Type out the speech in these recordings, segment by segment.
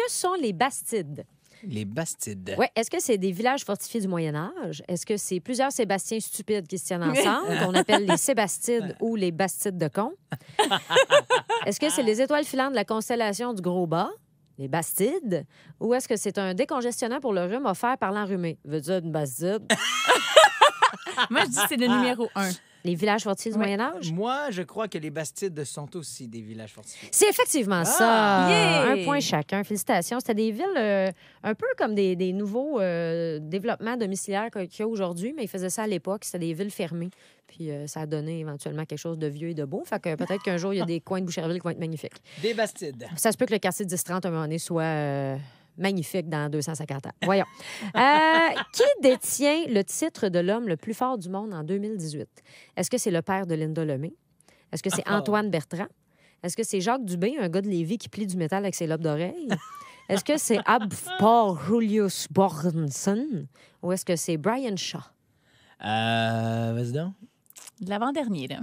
sont les bastides? Les bastides. Oui. Est-ce que c'est des villages fortifiés du Moyen-Âge? Est-ce que c'est plusieurs Sébastiens stupides qui se tiennent ensemble, qu'on appelle les Sébastides ou les bastides de con? Est-ce que c'est les étoiles filantes de la constellation du Gros Bas? Les bastides? Ou est-ce que c'est un décongestionnant pour le rhume offert par l'enrhumé? Veut dire une bastide? Moi, je dis que c'est le numéro 1. Les villages fortifiés du Moyen-Âge? Moi, je crois que les bastides sont aussi des villages fortifiés. C'est effectivement ça. Yeah! Un point chacun. Félicitations. C'était des villes un peu comme des nouveaux développements domiciliaires qu'il y a aujourd'hui, mais ils faisaient ça à l'époque. C'était des villes fermées. Puis ça a donné éventuellement quelque chose de vieux et de beau. Fait que peut-être qu'un jour, il y a des coins de Boucherville qui vont être magnifiques. Des bastides. Ça se peut que le quartier 10-30, à un moment donné, soit magnifique dans 250 ans. Voyons. Qui détient le titre de l'homme le plus fort du monde en 2018? Est-ce que c'est le père de Linda Lemay? Est-ce que c'est Antoine Bertrand? Est-ce que c'est Jacques Dubé, un gars de Lévis qui plie du métal avec ses lobes d'oreille? Est-ce que c'est Abfar Julius Bornson? Ou est-ce que c'est Brian Shaw? Vas-y donc. De l'avant-dernier, là.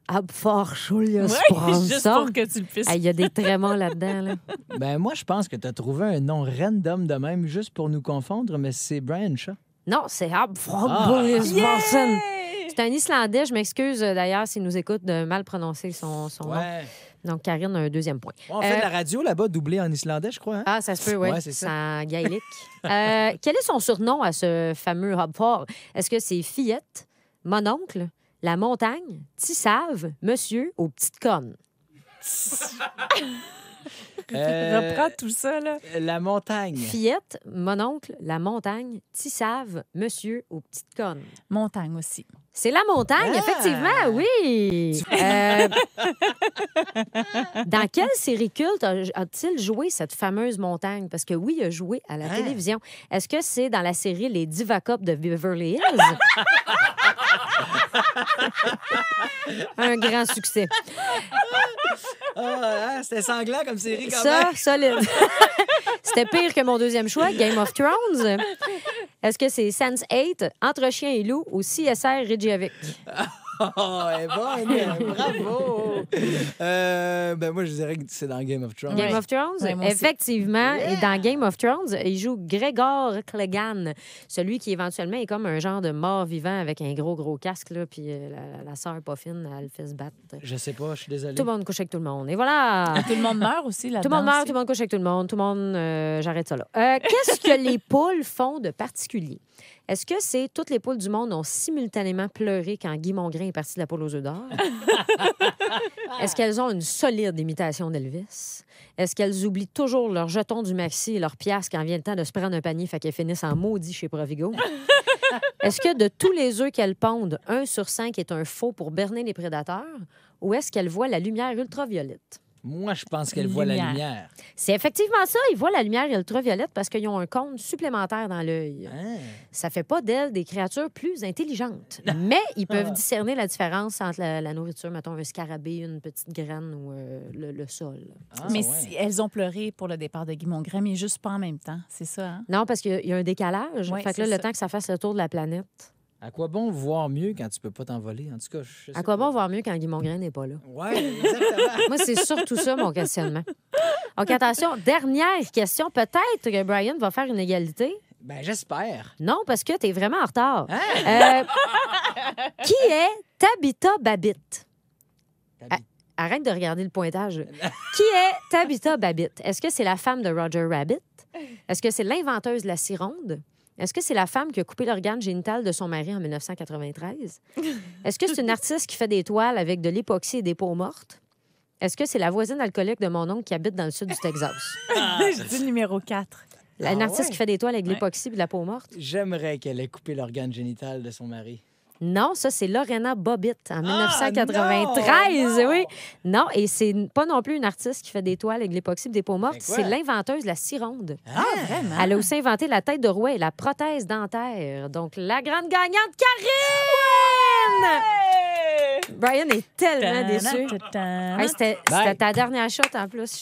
Abfar Julius Juste Bornson? pour que tu le puisses. Il y a des trémons là-dedans. Là. Ben moi, je pense que tu as trouvé un nom random de même juste pour nous confondre, mais c'est Brian Shaw. Non, c'est Abfar Julius Bornson. C'est un Islandais. Je m'excuse d'ailleurs s'il nous écoute de mal prononcer son nom. Ouais. Donc, Karine a un deuxième point. On fait de la radio là-bas, doublée en islandais, je crois. Hein? Ah, ça se peut, oui. Ouais, c'est ça. En gaélique. Quel est son surnom à ce fameux Hobfort? Est-ce que c'est Fillette, Mononcle, La Montagne, Tissave, Monsieur ou Petite Conne? Reprends tout ça, là. La montagne. Fillette, Mononcle, La Montagne, Tissave, Monsieur ou Petite Conne? Montagne aussi. C'est la montagne, effectivement, oui. Dans quelle série culte a-t-il joué cette fameuse montagne? Parce que oui, il a joué à la télévision. Est-ce que c'est dans la série Les Diva Cup de Beverly Hills? Un grand succès. C'était sanglant comme série quand Ça, même. solide. C'était pire que mon deuxième choix, Game of Thrones. Est-ce que c'est Sense8, Entre chien et loup ou CSR Reykjavik? Oh, elle est bonne! Bravo! Ben moi, je dirais que c'est dans Game of Thrones. Game of Thrones? Ouais, moi aussi. Effectivement. Et dans Game of Thrones, il joue Gregor Clegane, celui qui éventuellement est comme un genre de mort-vivant avec un gros casque, là, puis la sœur pas fine, elle le fait se battre. Je sais pas, je suis désolé. Tout le monde couche avec tout le monde. Et voilà! Tout le monde meurt aussi là-dedans. Tout le monde meurt, aussi. tout le monde couche avec tout le monde. Tout le monde, j'arrête ça là. Qu'est-ce que les poules font de particulier? Est-ce que c'est toutes les poules du monde ont simultanément pleuré quand Guy Mongrain est parti de la poule aux œufs d'or? Est-ce qu'elles ont une solide imitation d'Elvis? Est-ce qu'elles oublient toujours leur jeton du maxi et leur piastre quand vient le temps de se prendre un panier fait qu'elles finissent en maudit chez Provigo? Est-ce que de tous les œufs qu'elles pondent, 1 sur 5 est un faux pour berner les prédateurs? Ou est-ce qu'elles voient la lumière ultraviolette? Moi, je pense qu'elle voit la Lumière. lumière. C'est effectivement ça. Ils voient la lumière ultraviolette parce qu'ils ont un cône supplémentaire dans l'œil. Ça fait pas d'elles des créatures plus intelligentes. Mais ils peuvent discerner la différence entre la nourriture, mettons un scarabée, une petite graine ou le sol. Mais si elles ont pleuré pour le départ de Guy Mongrain, mais juste pas en même temps. C'est ça, hein? Non, parce qu'il y a un décalage. Oui, Fait que là, c'est le ça. temps que ça fasse le tour de la planète. À quoi bon voir mieux quand tu peux pas t'envoler? En tout cas, je sais À quoi pas. bon voir mieux quand Guy Mongrain n'est pas là? Ouais, exactement. Moi, c'est surtout ça, mon questionnement. OK, attention. Dernière question. Peut-être que Brian va faire une égalité. Ben, j'espère. Non, parce que tu es vraiment en retard. Hein? Qui est Tabitha Babbitt? Tabi- Arrête de regarder le pointage. Qui est Tabitha Babbitt? Est-ce que c'est la femme de Roger Rabbit? Est-ce que c'est l'inventeuse de la scie ronde? Est-ce que c'est la femme qui a coupé l'organe génital de son mari en 1993? Est-ce que c'est une artiste qui fait des toiles avec de l'époxy et des peaux mortes? Est-ce que c'est la voisine alcoolique de mon oncle qui habite dans le sud du Texas? Je dis numéro 4. Une artiste ouais? qui fait des toiles avec de l'époxy et de la peau morte? J'aimerais qu'elle ait coupé l'organe génital de son mari. Non, ça, c'est Lorena Bobbitt en Ah, 1993. non! Oui. Non, et c'est pas non plus une artiste qui fait des toiles avec de l'époxy et des peaux mortes. C'est quoi? C'est l'inventeuse de la scie ronde. Ah, vraiment? Elle a aussi inventé la tête de rouet et la prothèse dentaire. Donc, la grande gagnante, Karine! Brian est tellement déçu. Hey, c'était ta dernière shot en plus. Je suis